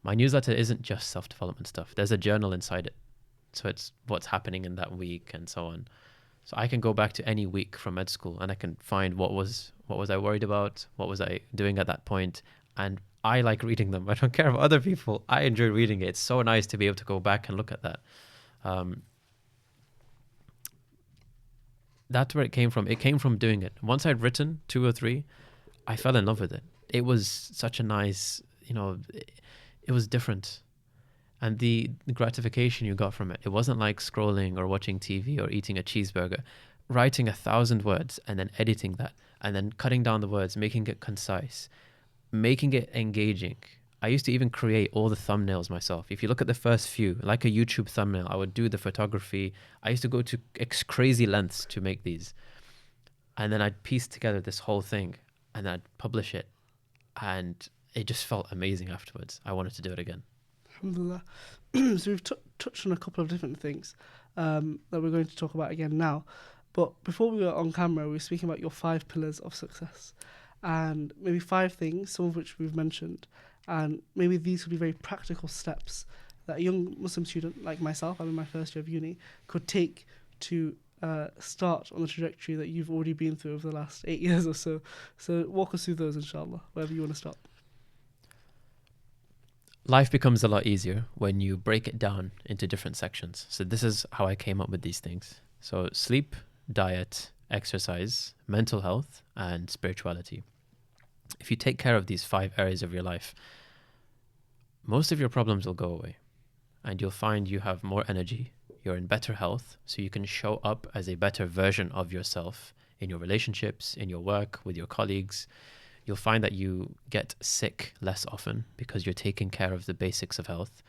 My newsletter isn't just self-development stuff. There's a journal inside it. So it's what's happening in that week and so on. So I can go back to any week from med school and I can find what was I worried about, what was I doing at that point, and I like reading them. I don't care about other people. I enjoy reading it. It's so nice to be able to go back and look at that. That's where it came from. It came from doing it. Once I'd written 2 or 3, I fell in love with it. It was such a nice, it was different. And the gratification you got from it, it wasn't like scrolling or watching TV or eating a cheeseburger. Writing 1,000 words and then editing that and then cutting down the words, making it concise, making it engaging. I used to even create all the thumbnails myself. If you look at the first few, like a YouTube thumbnail, I would do the photography. I used to go to crazy lengths to make these. And then I'd piece together this whole thing and I'd publish it. And it just felt amazing afterwards. I wanted to do it again. Alhamdulillah. So we've touched on a couple of different things that we're going to talk about again now. But before we were on camera, we were speaking about your 5 pillars of success. And maybe 5 things, some of which we've mentioned. And maybe these would be very practical steps that a young Muslim student like myself, I'm in my first year of uni, could take to start on the trajectory that you've already been through over the last 8 years or so. So walk us through those, inshallah, wherever you want to start. Life becomes a lot easier when you break it down into different sections. So this is how I came up with these things. So sleep, diet, exercise, mental health, and spirituality. If you take care of these 5 areas of your life, most of your problems will go away and you'll find you have more energy, you're in better health, so you can show up as a better version of yourself in your relationships, in your work, with your colleagues. You'll find that you get sick less often because you're taking care of the basics of health.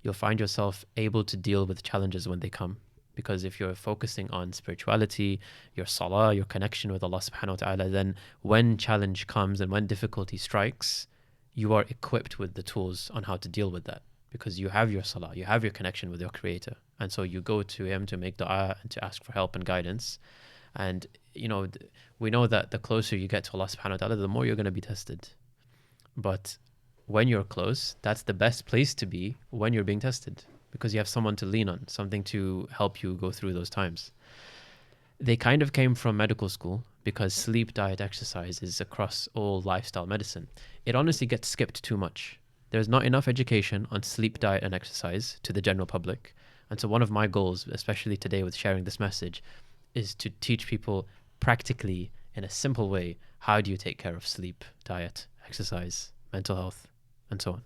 You'll find yourself able to deal with challenges when they come, because if you're focusing on spirituality, your salah, your connection with Allah subhanahu wa ta'ala, then when challenge comes and when difficulty strikes, you are equipped with the tools on how to deal with that, because you have your salah, you have your connection with your creator. And so you go to him to make dua and to ask for help and guidance. And, we know that the closer you get to Allah subhanahu wa ta'ala, the more you're going to be tested. But when you're close, that's the best place to be when you're being tested, because you have someone to lean on, something to help you go through those times. They kind of came from medical school because sleep, diet, exercise is across all lifestyle medicine. It honestly gets skipped too much. There's not enough education on sleep, diet, and exercise to the general public. And so one of my goals, especially today with sharing this message, is to teach people practically in a simple way, how do you take care of sleep, diet, exercise, mental health, and so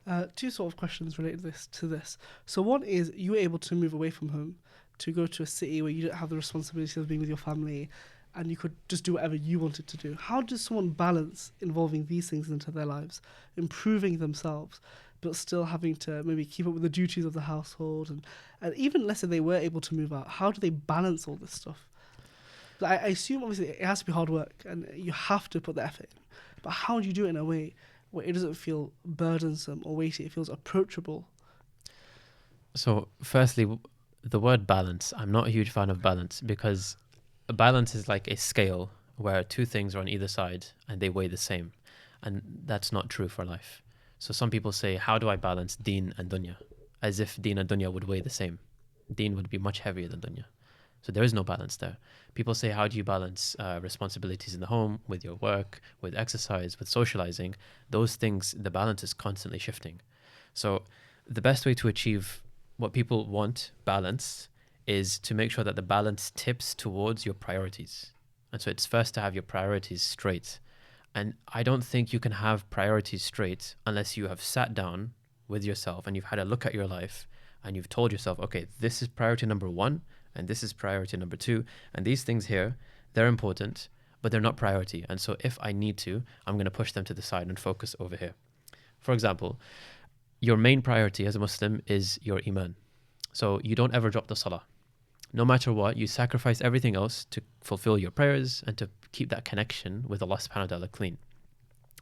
on. Two sort of questions related to this. So one is, you were able to move away from home to go to a city where you don't have the responsibility of being with your family and you could just do whatever you wanted to do. How does someone balance involving these things into their lives, improving themselves, but still having to maybe keep up with the duties of the household? And even let's say they were able to move out, how do they balance all this stuff? I assume obviously it has to be hard work and you have to put the effort in. But how do you do it in a way where it doesn't feel burdensome or weighty, it feels approachable? So firstly, the word balance, I'm not a huge fan of balance, because a balance is like a scale where two things are on either side and they weigh the same. And that's not true for life. So some people say, how do I balance deen and dunya? As if deen and dunya would weigh the same. Deen would be much heavier than dunya. So there is no balance there. People say, how do you balance responsibilities in the home with your work, with exercise, with socializing? Those things, the balance is constantly shifting. So the best way to achieve what people want, balance, is to make sure that the balance tips towards your priorities. And so it's first to have your priorities straight. And I don't think you can have priorities straight unless you have sat down with yourself and you've had a look at your life and you've told yourself, okay, this is priority number 1 and this is priority number 2. And these things here, they're important, but they're not priority. And so if I need to, I'm going to push them to the side and focus over here. For example, your main priority as a Muslim is your iman. So you don't ever drop the salah. No matter what, you sacrifice everything else to fulfill your prayers and to keep that connection with Allah subhanahu wa ta'ala clean.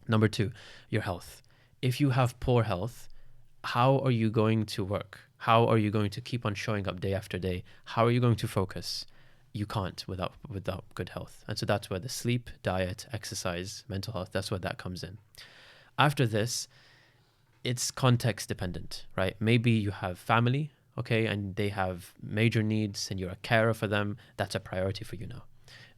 Number 2, your health. If you have poor health, how are you going to work? How are you going to keep on showing up day after day? How are you going to focus? You can't without good health. And so that's where the sleep, diet, exercise, mental health, that's where that comes in. After this, it's context dependent, right? Maybe you have family, okay, and they have major needs and you're a carer for them. That's a priority for you now.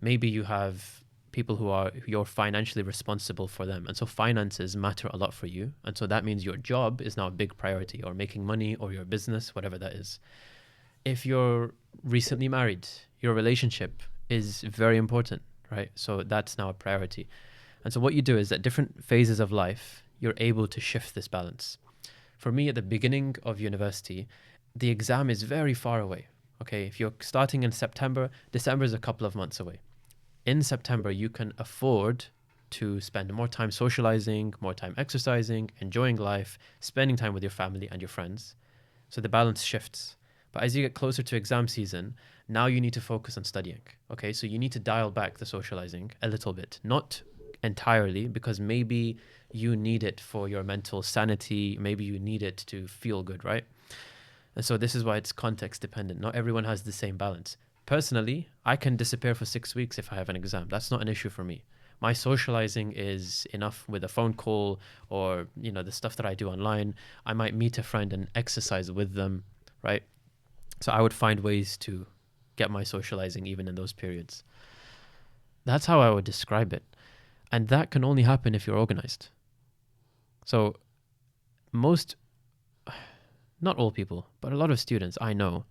Maybe you have people you're financially responsible for them. And so finances matter a lot for you. And so that means your job is now a big priority, or making money, or your business, whatever that is. If you're recently married, your relationship is very important, right? So that's now a priority. And so what you do is at different phases of life, you're able to shift this balance. For me, at the beginning of university, the exam is very far away. Okay, if you're starting in September, December is a couple of months away. In September, you can afford to spend more time socializing, more time exercising, enjoying life, spending time with your family and your friends. So the balance shifts. But as you get closer to exam season, now you need to focus on studying. Okay, so you need to dial back the socializing a little bit, not entirely, because maybe you need it for your mental sanity, maybe you need it to feel good, right? And so this is why it's context dependent. Not everyone has the same balance. Personally, I can disappear for 6 weeks if I have an exam. That's not an issue for me. My socializing is enough with a phone call or, the stuff that I do online. I might meet a friend and exercise with them, right? So I would find ways to get my socializing even in those periods. That's how I would describe it. And that can only happen if you're organized. So not all people, but a lot of students I know,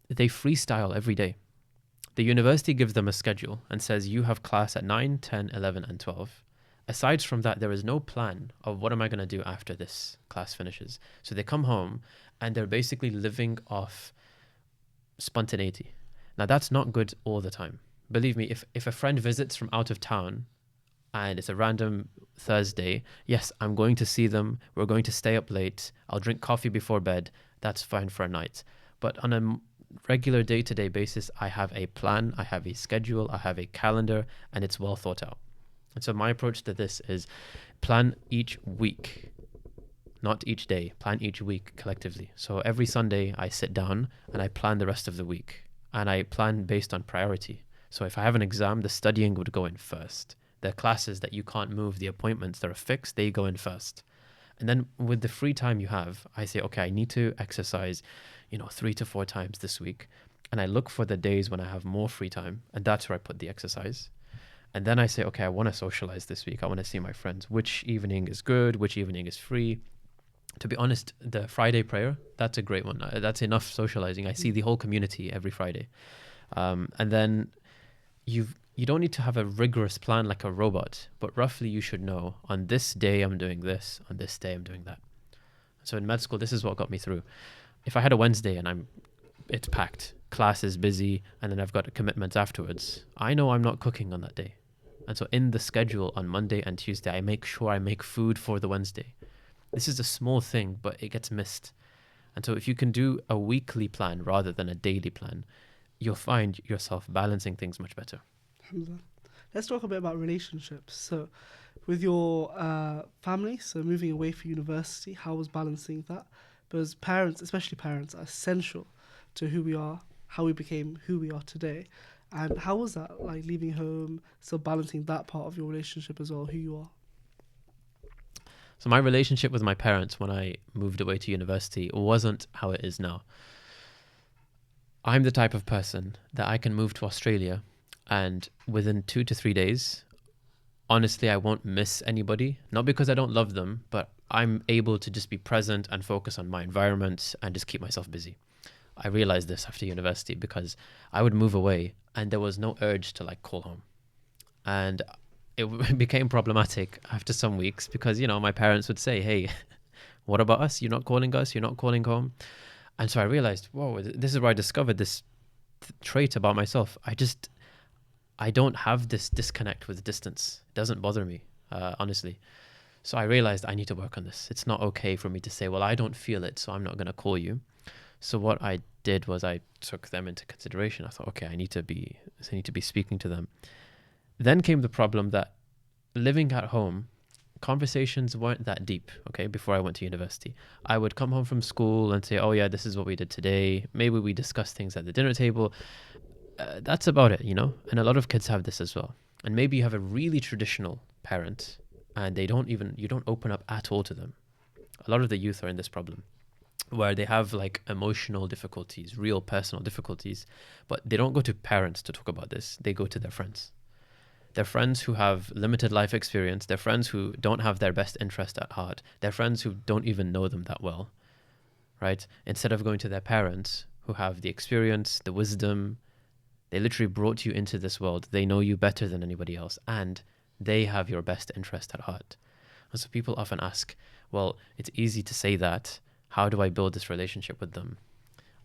they freestyle every day. The university gives them a schedule and says you have class at 9, 10, 11, and 12. Aside from that, there is no plan of what am I going to do after this class finishes. So they come home and they're basically living off spontaneity. Now that's not good all the time. Believe me, if a friend visits from out of town and it's a random Thursday, yes, I'm going to see them. We're going to stay up late. I'll drink coffee before bed. That's fine for a night. But on a regular day-to-day basis, I have a plan, I have a schedule, I have a calendar, and it's well thought out. And so my approach to this is plan each week. not each day, plan each week collectively. So every Sunday I sit down and I plan the rest of the week, and I plan based on priority. So if I have an exam, the studying would go in first. The classes that you can't move, the appointments that are fixed, they go in first. And then with the free time you have, I say, okay, I need to exercise, 3 to 4 times this week. And I look for the days when I have more free time, and that's where I put the exercise. And then I say, okay, I want to socialize this week. I want to see my friends. Which evening is good? Which evening is free? To be honest, the Friday prayer, that's a great one. That's enough socializing. I see the whole community every Friday. And then you don't need to have a rigorous plan like a robot, but roughly you should know, on this day I'm doing this, on this day I'm doing that. So in med school, this is what got me through. If I had a Wednesday and it's packed, class is busy, and then I've got commitments afterwards, I know I'm not cooking on that day. And so in the schedule on Monday and Tuesday, I make sure I make food for the Wednesday. This is a small thing, but it gets missed. And so if you can do a weekly plan rather than a daily plan, you'll find yourself balancing things much better. Let's talk a bit about relationships. So with your family, so moving away from university, how was balancing that? Because parents, especially parents, are essential to who we are, how we became who we are today. And how was that, like leaving home, still balancing that part of your relationship as well, who you are? So my relationship with my parents when I moved away to university wasn't how it is now. I'm the type of person that I can move to Australia and within 2 to 3 days, honestly, I won't miss anybody. Not because I don't love them, but I'm able to just be present and focus on my environment and just keep myself busy. I realized this after university because I would move away and there was no urge to call home. And it became problematic after some weeks because, my parents would say, hey, what about us? You're not calling us, you're not calling home. And so I realized, whoa, this is where I discovered this trait about myself. I don't have this disconnect with distance. It doesn't bother me, honestly. So I realized I need to work on this. It's not okay for me to say, well, I don't feel it, so I'm not going to call you. So what I did was I took them into consideration. I thought, okay, I need to be speaking to them. Then came the problem that living at home, conversations weren't that deep, okay, before I went to university. I would come home from school and say, oh yeah, this is what we did today. Maybe we discuss things at the dinner table. That's about it, And a lot of kids have this as well. And maybe you have a really traditional parent and you don't open up at all to them. A lot of the youth are in this problem where they have emotional difficulties, real personal difficulties, but they don't go to parents to talk about this. They go to their friends. Their friends who have limited life experience, their friends who don't have their best interest at heart, their friends who don't even know them that well, right? Instead of going to their parents who have the experience, the wisdom, they literally brought you into this world. They know you better than anybody else, and they have your best interest at heart. And so people often ask, well, it's easy to say that. How do I build this relationship with them?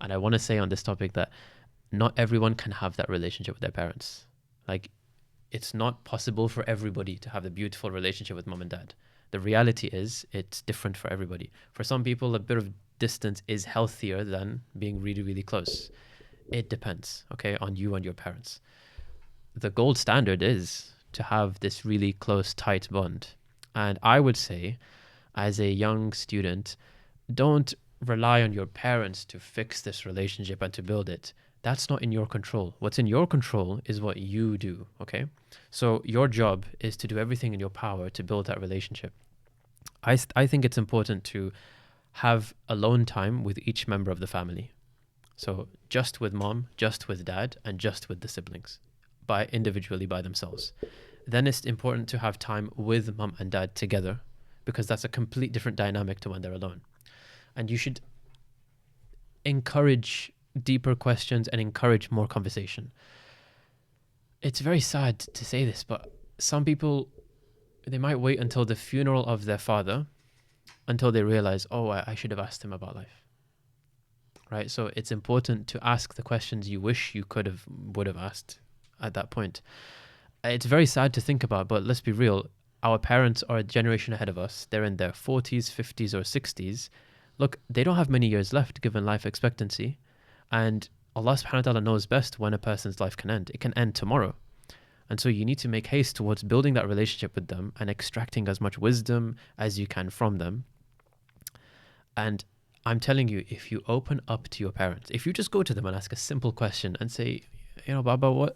And I want to say on this topic that not everyone can have that relationship with their parents. It's not possible for everybody to have the beautiful relationship with mom and dad. The reality is it's different for everybody. For some people, a bit of distance is healthier than being really, really close. It depends, okay, on you and your parents. The gold standard is to have this really close, tight bond. And I would say, as a young student, don't rely on your parents to fix this relationship and to build it. That's not in your control. What's in your control is what you do, okay? So your job is to do everything in your power to build that relationship. I think it's important to have alone time with each member of the family. So just with mom, just with dad, and just with the siblings, individually by themselves. Then it's important to have time with mom and dad together because that's a complete different dynamic to when they're alone. And you should encourage deeper questions and encourage more conversation. It's very sad to say this, but some people, they might wait until the funeral of their father until they realize, oh, I should have asked him about life. Right? So it's important to ask the questions you wish you would have asked at that point. It's very sad to think about, but let's be real. Our parents are a generation ahead of us. They're in their 40s, 50s, or 60s. Look, they don't have many years left given life expectancy. And Allah subhanahu wa ta'ala knows best when a person's life can end. It can end tomorrow. And so you need to make haste towards building that relationship with them and extracting as much wisdom as you can from them. And I'm telling you, if you open up to your parents, if you just go to them and ask a simple question and say, Baba, what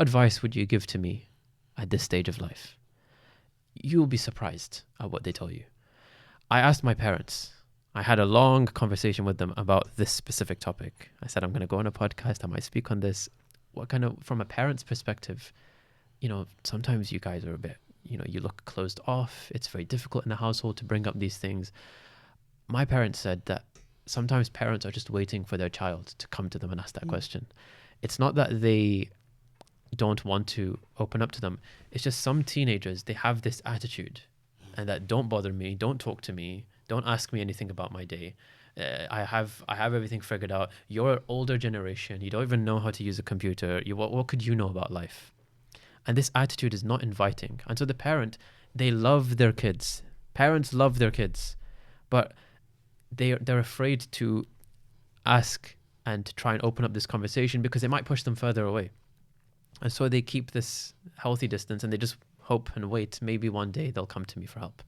advice would you give to me at this stage of life? You'll be surprised at what they tell you. I asked my parents. I had a long conversation with them about this specific topic. I said, I'm going to go on a podcast. I might speak on this. What kind of, from a parent's perspective, sometimes you guys are a bit, you look closed off. It's very difficult in the household to bring up these things. My parents said that sometimes parents are just waiting for their child to come to them and ask that question. It's not that they don't want to open up to them. It's just some teenagers, they have this attitude and that don't bother me, don't talk to me, don't ask me anything about my day. I have everything figured out. You're an older generation. You don't even know how to use a computer. What could you know about life? And this attitude is not inviting. And so the parent, they love their kids. Parents love their kids, but they're afraid to ask and to try and open up this conversation because it might push them further away. And so they keep this healthy distance and they just hope and wait. Maybe one day they'll come to me for help.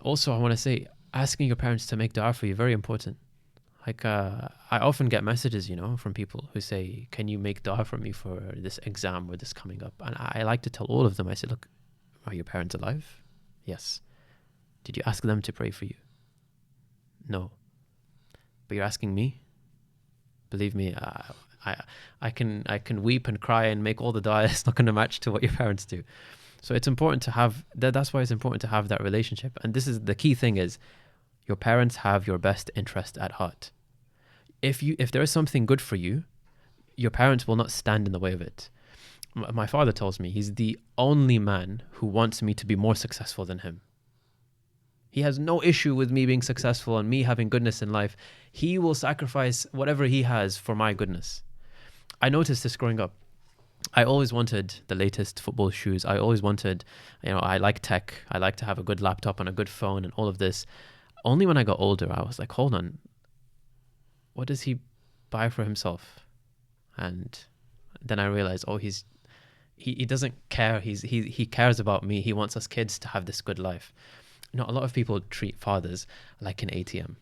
Also, I want to say, asking your parents to make dua for you, very important. Like, I often get messages, from people who say, can you make dua for me for this exam or this coming up? And I like to tell all of them, I say, look, are your parents alive? Yes. Did you ask them to pray for you? No. But you're asking me? Believe me, I can weep and cry and make all the dua. It's not going to match to what your parents do. So it's important to have that. That's why it's important to have that relationship. And this is the key thing: is your parents have your best interest at heart. If there is something good for you, your parents will not stand in the way of it. My father tells me he's the only man who wants me to be more successful than him. He has no issue with me being successful and me having goodness in life. He will sacrifice whatever he has for my goodness. I noticed this growing up. I always wanted the latest football shoes. I always wanted, I like tech. I like to have a good laptop and a good phone and all of this. Only when I got older, I was like, hold on. What does he buy for himself? And then I realized, he doesn't care. He cares about me. He wants us kids to have this good life. A lot of people treat fathers like an ATM.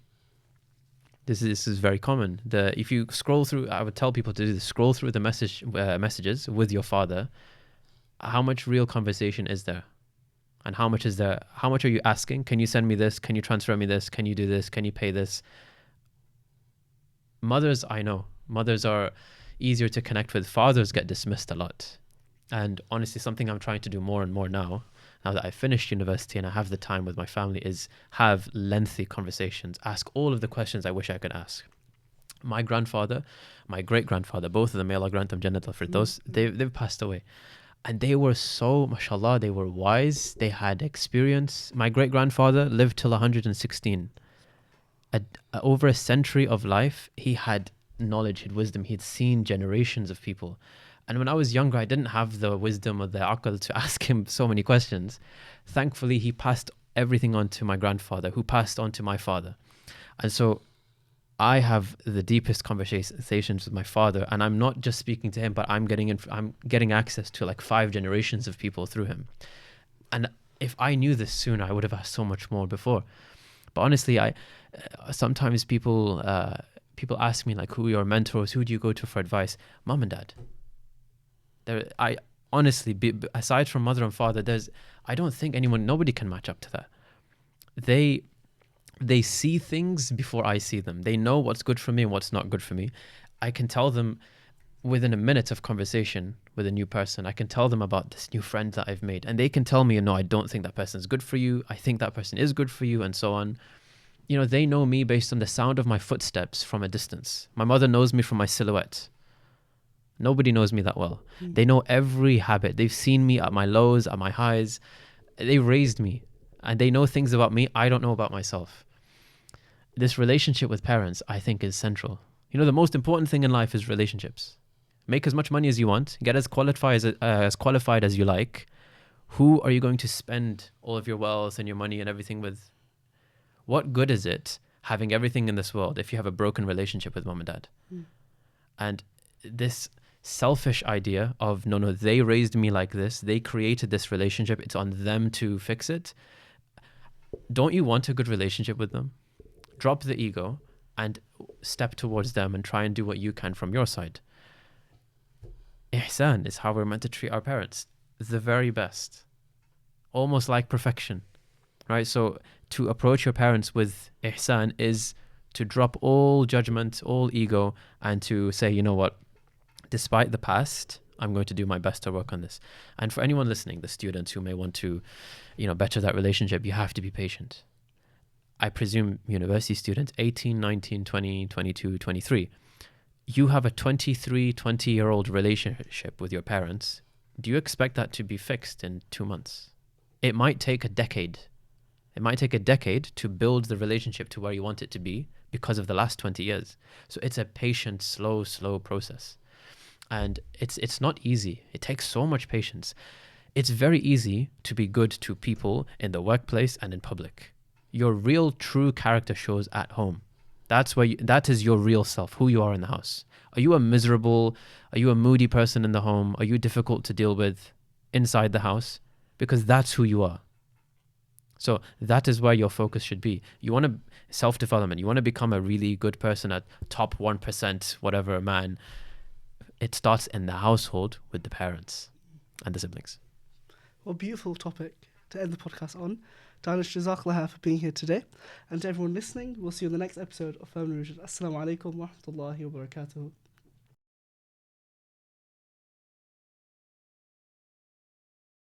This is very common. If you scroll through, I would tell people to do this, scroll through the messages with your father. How much real conversation is there? And how much is there? How much are you asking? Can you send me this? Can you transfer me this? Can you do this? Can you pay this? Mothers, I know. Mothers are easier to connect with. Fathers get dismissed a lot. And honestly, something I'm trying to do more and more now that I finished university and I have the time with my family, is have lengthy conversations, ask all of the questions I wish I could ask. My grandfather, my great-grandfather, both of them, may Allah grant them Jannat al-Firdaus, they've passed away. And they were so, mashallah, they were wise, they had experience. My great-grandfather lived till 116. Over a century of life, he had knowledge, he had wisdom, he had seen generations of people. And when I was younger, I didn't have the wisdom or the aql to ask him so many questions. Thankfully, he passed everything on to my grandfather, who passed on to my father. And so I have the deepest conversations with my father, and I'm not just speaking to him, but I'm getting access to like 5 generations of people through him. And if I knew this sooner, I would have asked so much more before. But honestly, sometimes people ask me like, who are your mentors? Who do you go to for advice? Mom and dad. I honestly, aside from mother and father, I don't think nobody can match up to that. They see things before I see them. They know what's good for me and what's not good for me. I can tell them within a minute of conversation with a new person. I can tell them about this new friend that I've made, and they can tell me, no, I don't think that person is good for you. I think that person is good for you, and so on. They know me based on the sound of my footsteps from a distance. My mother knows me from my silhouette. Nobody knows me that well. They know every habit. They've seen me at my lows, at my highs. They raised me, and they know things about me I don't know about myself. This relationship with parents, I think, is central. The most important thing in life is relationships. Make as much money as you want. Get as qualified as you like. Who are you going to spend all of your wealth and your money and everything with? What good is it having everything in this world if you have a broken relationship with mom and dad? And this selfish idea of, no, they raised me like this. They created this relationship. It's on them to fix it. Don't you want a good relationship with them? drop the ego and step towards them and try and do what you can from your side. Ihsan is how we're meant to treat our parents, the very best, almost like perfection, right? So to approach your parents with ihsan is to drop all judgment, all ego, and to say, you know what, despite the past, I'm going to do my best to work on this. And for anyone listening, the students who may want to, better that relationship, you have to be patient. I presume university students, 18, 19, 20, 22, 23, you have a 23, 20-year-old relationship with your parents. Do you expect that to be fixed in 2 months? It might take a decade. It might take a decade to build the relationship to where you want it to be because of the last 20 years. So it's a patient, slow process. And it's not easy. It takes so much patience. It's very easy to be good to people in the workplace and in public. Your real, true character shows at home. That is your real self, who you are in the house. Are you a moody person in the home? Are you difficult to deal with inside the house? Because that's who you are. So that is where your focus should be. You want to self-development. You want to become a really good person, at top 1%, whatever, man. It starts in the household with the parents and the siblings. Well, beautiful topic to end the podcast on. Daanish, jazakallah for being here today. And to everyone listening, we'll see you in the next episode of Firmly Rooted. Assalamu alaikum wa rahmatullahi wa barakatuh.